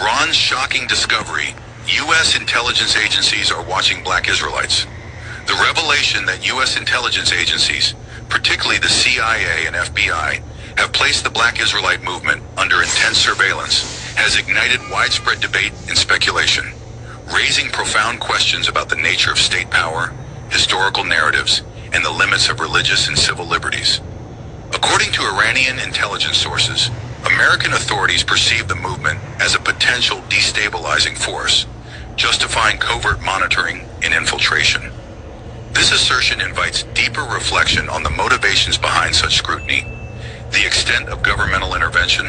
Iran's shocking discovery: U.S. intelligence agencies are watching black Israelites. The revelation that U.S. intelligence agencies, particularly the CIA and FBI, have placed the black Israelite movement under intense surveillance has ignited widespread debate and speculation, raising profound questions about the nature of state power, historical narratives, and the limits of religious and civil liberties. According to Iranian intelligence sources, American authorities perceive the movement as a potential destabilizing force, justifying covert monitoring and infiltration. This assertion invites deeper reflection on the motivations behind such scrutiny, the extent of governmental intervention,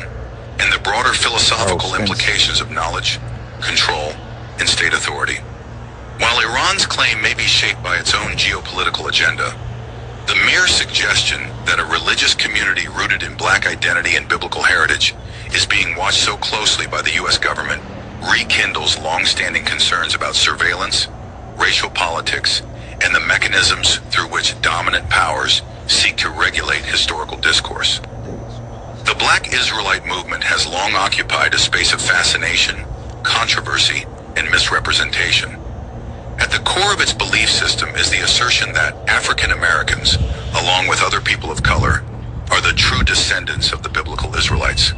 and the broader philosophical implications of knowledge, control, and state authority. While Iran's claim may be shaped by its own geopolitical agenda, the mere suggestion that a religious community rooted in black identity and biblical heritage is being watched so closely by the U.S. government rekindles long-standing concerns about surveillance, racial politics, and the mechanisms through which dominant powers seek to regulate historical discourse. The Black Israelite movement has long occupied a space of fascination, controversy, and misrepresentation. At the core of its belief system is the assertion that African Americans, along with other people of color, are the true descendants of the biblical Israelites.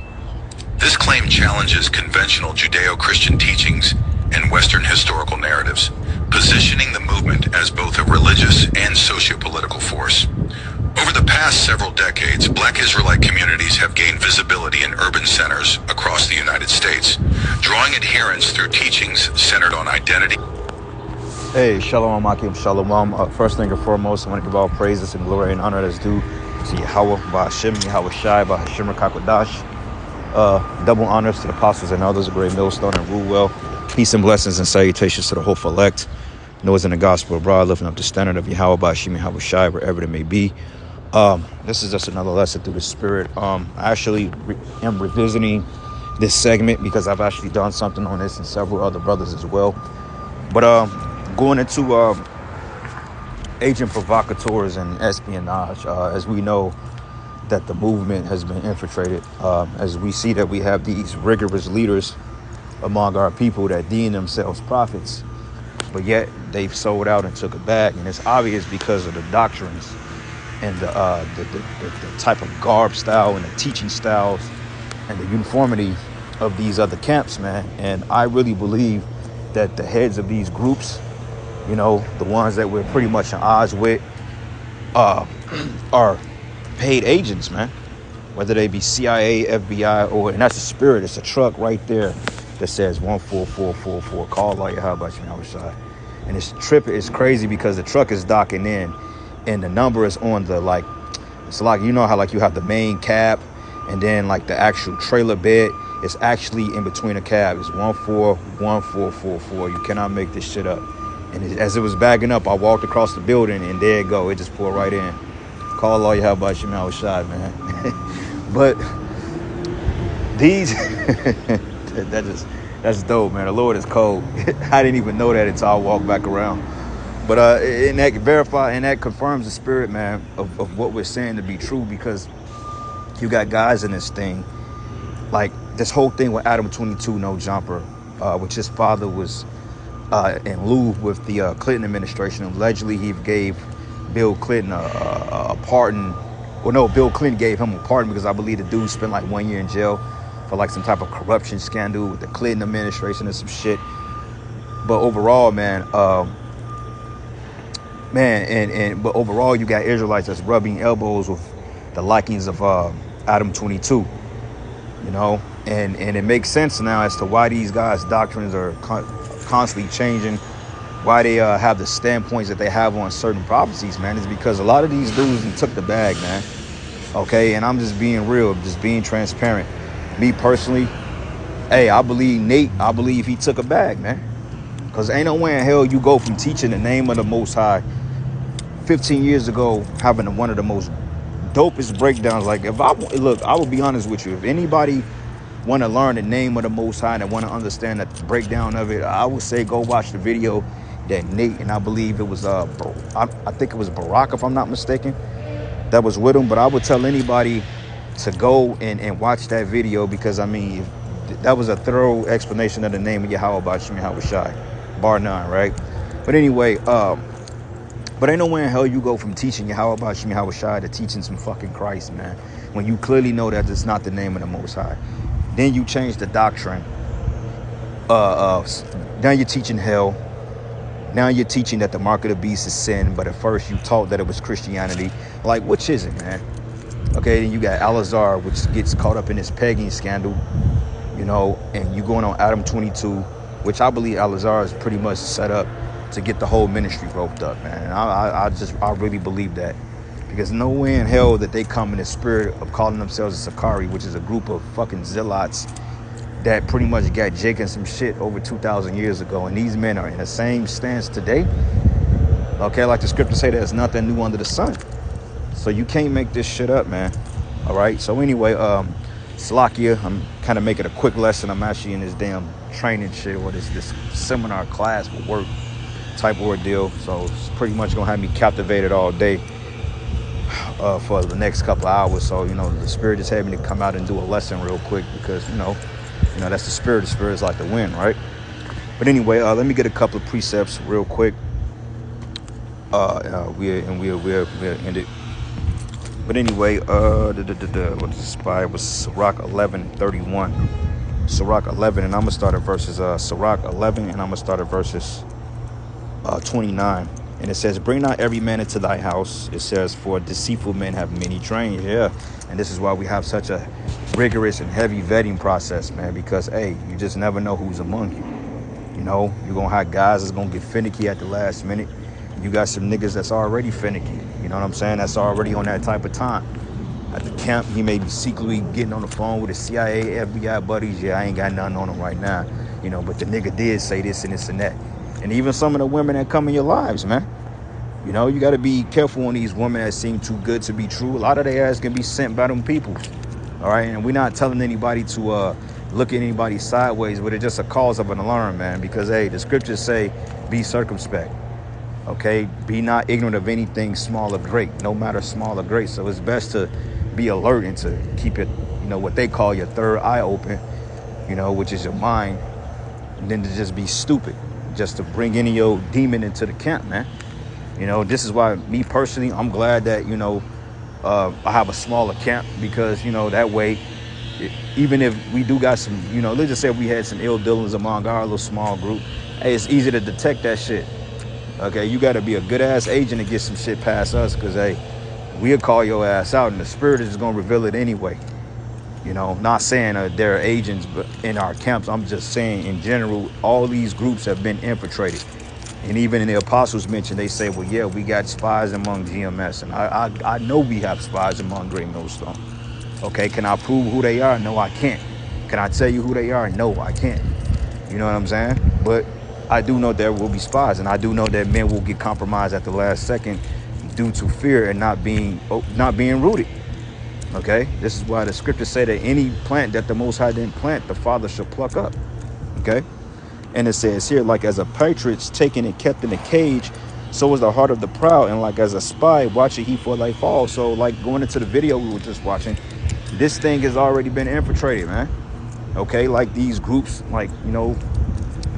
This claim challenges conventional Judeo-Christian teachings and Western historical narratives, positioning the movement as both a religious and socio-political force. Over the past several decades, black Israelite communities have gained visibility in urban centers across the United States, drawing adherents through teachings centered on identity. Hey, Shalom, Akim, Shalom. First thing and foremost, I want to give all praises and glory and honor that's due to Yahweh, Ba'Hashem, Yahweh Shai, Ba'Hashem Kakodash. Double honors to the apostles and others, great millstone and rule well. Peace and blessings and salutations to the hopeful elect. Noah's in the gospel abroad, lifting up the standard of Yahweh, Ba'Hashem, Yahweh Shai, wherever it may be. This is just another lesson through the Spirit. I actually am revisiting this segment because I've actually done something on this and several other brothers as well. But going into agent provocateurs and espionage, as we know that the movement has been infiltrated, as we see that we have these rigorous leaders among our people that deem themselves prophets, but yet they've sold out and took a bag. And it's obvious because of the doctrines and the type of garb style and the teaching styles and the uniformity of these other camps, man. And I really believe that the heads of these groups, you know, the ones that we're pretty much at odds with, are paid agents, man. Whether they be CIA, FBI, and that's the Spirit. It's a truck right there that says 14444. Call Allah Yahweh Shai. And it's crazy because the truck is docking in, and the number is on the, like, it's like, you know how like you have the main cab, and then like the actual trailer bed. It's actually in between the cab. It's 141444. You cannot make this shit up. And as it was bagging up, I walked across the building, and there it go. It just pulled right in. Call all you have about Shemal Shad, man. But these, that's dope, man. The Lord is cold. I didn't even know that until I walked back around. But and that confirms the Spirit, man, of what we're saying to be true, because you got guys in this thing, like this whole thing with Adam 22, no jumper, which his father was in lieu with the Clinton administration. Allegedly, he gave Bill Clinton a pardon. Well, no, Bill Clinton gave him a pardon because I believe the dude spent like 1 year in jail for like some type of corruption scandal with the Clinton administration and some shit. But overall, man, but overall, you got Israelites that's rubbing elbows with the likings of Adam 22, you know, and it makes sense now as to why these guys' doctrines are constantly changing, why they have the standpoints that they have on certain prophecies, man. Is because a lot of these dudes took the bag, man. Okay, and I'm just being real, just being transparent. Me personally, hey, I believe Nate, I believe he took a bag, man. Because ain't no way in hell you go from teaching the name of the Most High 15 years ago, having one of the most dopest breakdowns. Like, if I will be honest with you. If anybody want to learn the name of the Most High and want to understand the breakdown of it, I would say go watch the video that Nate, and I believe it was I think it was Barack, if I'm not mistaken, that was with him. But I would tell anybody to go and watch that video, because I mean, that was a thorough explanation of the name of Yahweh Bashim Yahweh Shai, bar none, right? But anyway, but ain't nowhere in hell you go from teaching Yahweh Bashim Yahweh Shai to teaching some fucking Christ, man, when you clearly know that it's not the name of the Most High. Then you change the doctrine. Now you're teaching hell. Now you're teaching that the mark of the beast is sin, but at first you taught that it was Christianity. Like, which is it, man? Okay, then you got Al-Azhar, which gets caught up in this pegging scandal, you know, and you going on Adam 22, which I believe Al-Azhar is pretty much set up to get the whole ministry roped up, man. And I really believe that, because no way in hell that they come in the spirit of calling themselves a Sakari, which is a group of fucking zealots that pretty much got Jake some shit over 2,000 years ago, and these men are in the same stance today. Okay, like the scriptures say, there's nothing new under the sun. So you can't make this shit up, man. All right. So anyway, Salakia, I'm kind of making a quick lesson. I'm actually in this damn training shit, or this seminar class for work type ordeal. So it's pretty much gonna have me captivated all day for the next couple of hours. So, you know, the spirit just had me to come out and do a lesson real quick, because you know that's the spirit. The spirit's like the wind, right? But anyway, let me get a couple of precepts real quick. We'll end it. But anyway, what is the spy? It was Sirach 11:31. Sirach 11, and I'm gonna start at verses Sirach 11, and I'm gonna start at verses 29. And it says, "Bring not every man into thy house." It says, "For deceitful men have many trains." Yeah, and this is why we have such a rigorous and heavy vetting process, man. Because hey, you just never know who's among you. You know, you're gonna have guys that's gonna get finicky at the last minute. You got some niggas that's already finicky. You know what I'm saying? That's already on that type of time. At the camp, he may be secretly getting on the phone with his CIA, FBI buddies. Yeah, I ain't got nothing on him right now. You know, but the nigga did say this and this and that. And even some of the women that come in your lives, man. You know, you got to be careful on these women that seem too good to be true. A lot of their ass can be sent by them people. All right? And we're not telling anybody to look at anybody sideways, but it's just a cause of an alarm, man. Because, hey, the scriptures say, be circumspect. Okay, be not ignorant of anything small or great, no matter small or great. So it's best to be alert and to keep it, you know, what they call your third eye open, you know, which is your mind, than to just be stupid, just to bring any old demon into the camp, man. You know, this is why me personally, I'm glad that, you know, I have a smaller camp, because, you know, that way, even if we do got some, you know, let's just say we had some ill dealings among our little small group, hey, it's easy to detect that shit. Okay, you got to be a good-ass agent to get some shit past us, because, hey, we'll call your ass out, and the spirit is going to reveal it anyway. You know, not saying there are agents in our camps. I'm just saying, in general, all these groups have been infiltrated. And even in the apostles mentioned, they say, well, yeah, we got spies among GMS. And I know we have spies among Great Millstone. Okay, can I prove who they are? No, I can't. Can I tell you who they are? No, I can't. You know what I'm saying? But I do know there will be spies, and I do know that men will get compromised at the last second due to fear and not being rooted. Okay, this is why the scriptures say that any plant that the Most High didn't plant, the Father shall pluck up. Okay, and it says here, like as a partridge taken and kept in a cage, so is the heart of the proud, and like as a spy watching he for thy fall. So like going into the video we were just watching, this thing has already been infiltrated, man. Okay, like these groups, like, you know,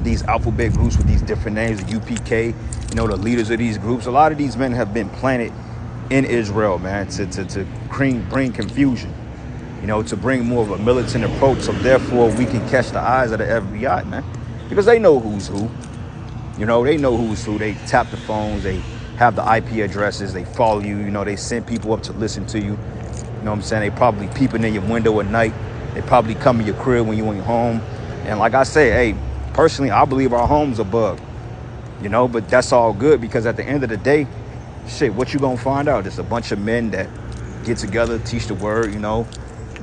these alphabet groups with these different names, the UPK, you know, the leaders of these groups, a lot of these men have been planted in Israel, man, to bring confusion, you know, to bring more of a militant approach. So therefore we can catch the eyes of the FBI, man, because they know who's who. You know, they know who's who. They tap the phones, they have the IP addresses, they follow you, you know, they send people up to listen to you. You know what I'm saying? They probably peeping in your window at night. They probably come in your crib when you're home. And like I say, hey, personally, I believe our homes are bugged, you know, but that's all good, because at the end of the day, shit, what you gonna find out? It's a bunch of men that get together, teach the word, you know,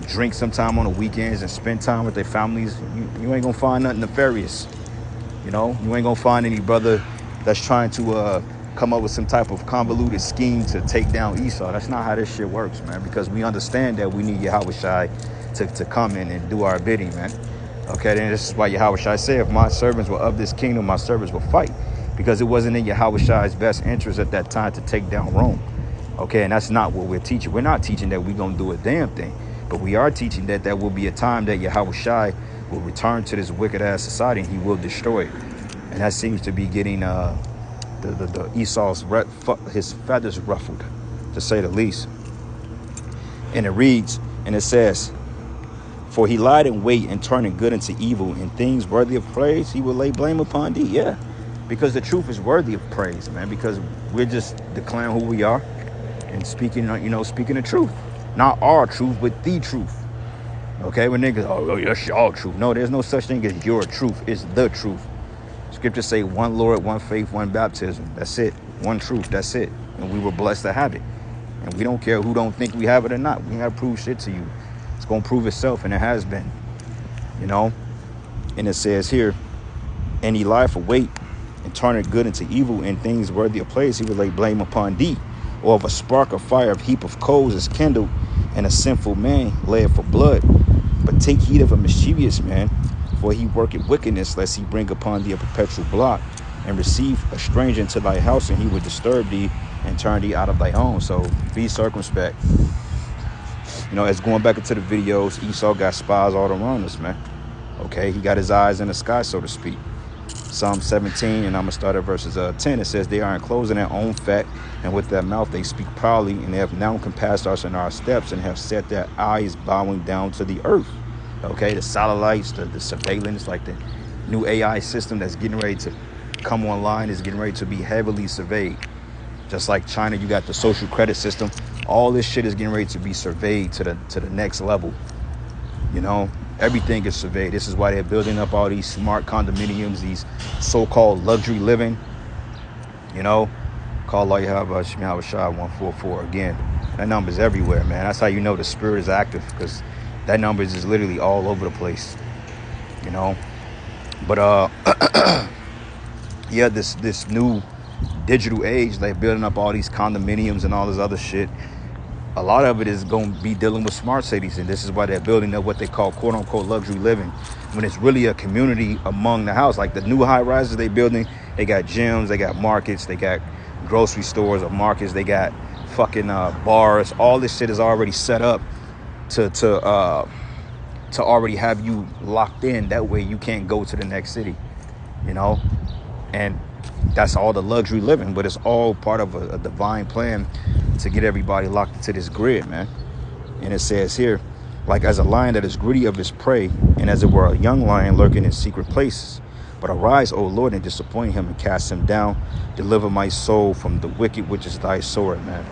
drink sometime on the weekends and spend time with their families. You ain't gonna find nothing nefarious, you know. You ain't gonna find any brother that's trying to come up with some type of convoluted scheme to take down Esau. That's not how this shit works, man, because we understand that we need Yahweh Shai to come in and do our bidding, man. Okay, then this is why Yahweh Shai said, if my servants were of this kingdom, my servants will fight, because it wasn't in Yahweh Shai's best interest at that time to take down Rome. Okay, and that's not what we're teaching. We're not teaching that we're going to do a damn thing, but we are teaching that there will be a time that Yahweh Shai will return to this wicked ass society and he will destroy it. And that seems to be getting the Esau's his feathers ruffled, to say the least. And it reads, and it says, for he lied in wait and turning good into evil, and things worthy of praise he will lay blame upon thee. Yeah, because the truth is worthy of praise, man, because we're just declaring who we are and speaking, speaking the truth. Not our truth, but the truth. Okay, when niggas, oh, that's your truth. No, there's no such thing as your truth. It's the truth. Scriptures say one Lord, one faith, one baptism. That's it. One truth. That's it. And we were blessed to have it. And we don't care who don't think we have it or not. We ain't got to prove shit to you. It's going to prove itself, and it has been. And it says here, and he lied for weight and turned good into evil, and things worthy of praise he will lay blame upon thee. Or of a spark of fire, of heap of coals is kindled, and a sinful man layeth for blood. But take heed of a mischievous man, for he worketh wickedness, lest he bring upon thee a perpetual blot, and receive a stranger into thy house, and he will disturb thee and turn thee out of thy own. So be circumspect. As going back into the videos, Esau got spies all around us, man. Okay, he got his eyes in the sky, so to speak. Psalm 17, and I'm going to start at verses 10. It says, they are enclosed in their own fat, and with their mouth they speak proudly, and they have now compassed us in our steps, and have set their eyes bowing down to the earth. Okay, the satellites, the surveillance, like the new AI system that's getting ready to come online is getting ready to be heavily surveyed. Just like China, you got the social credit system. All this shit is getting ready to be surveyed to the next level. Everything is surveyed. This is why they're building up all these smart condominiums, these so-called luxury living. Call Allah Yahweh Shah 144 again. That number's everywhere, man. That's how you know the spirit is active, because that number is just literally all over the place. But yeah, this new digital age, they're building up all these condominiums and all this other shit. A lot of it is going to be dealing with smart cities, and this is why they're building up what they call quote-unquote luxury living, when it's really a community among the house. Like the new high-rises they building, they got gyms, they got markets, they got grocery stores or markets, they got fucking bars. All this shit is already set up to already have you locked in. That way you can't go to the next city, and that's all the luxury living, but it's all part of a divine plan to get everybody locked into this grid, man. And it says here, like as a lion that is greedy of his prey, and as it were a young lion lurking in secret places. But arise, O Lord, and disappoint him and cast him down. Deliver my soul from the wicked, which is thy sword, man.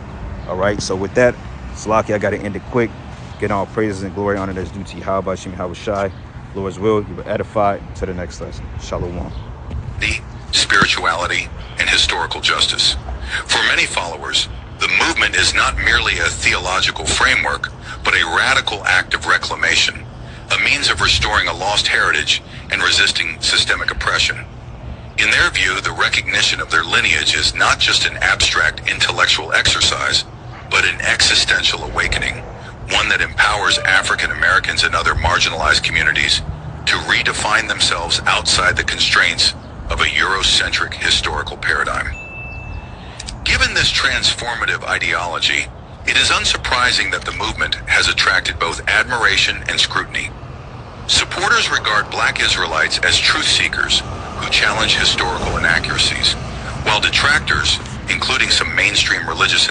All right, so with that, Salaki, I got to end it quick. Get all praises and glory, honor that's due to Yahweh, Hashem, Yahweh Shai. Lord's will, you were edified. To the next lesson. Shalom. The spirituality and historical justice. For many followers, the movement is not merely a theological framework, but a radical act of reclamation, a means of restoring a lost heritage and resisting systemic oppression. In their view, the recognition of their lineage is not just an abstract intellectual exercise, but an existential awakening, one that empowers African Americans and other marginalized communities to redefine themselves outside the constraints of a Eurocentric historical paradigm. Given this transformative ideology, it is unsurprising that the movement has attracted both admiration and scrutiny. Supporters regard Black Israelites as truth seekers who challenge historical inaccuracies, while detractors, including some mainstream religious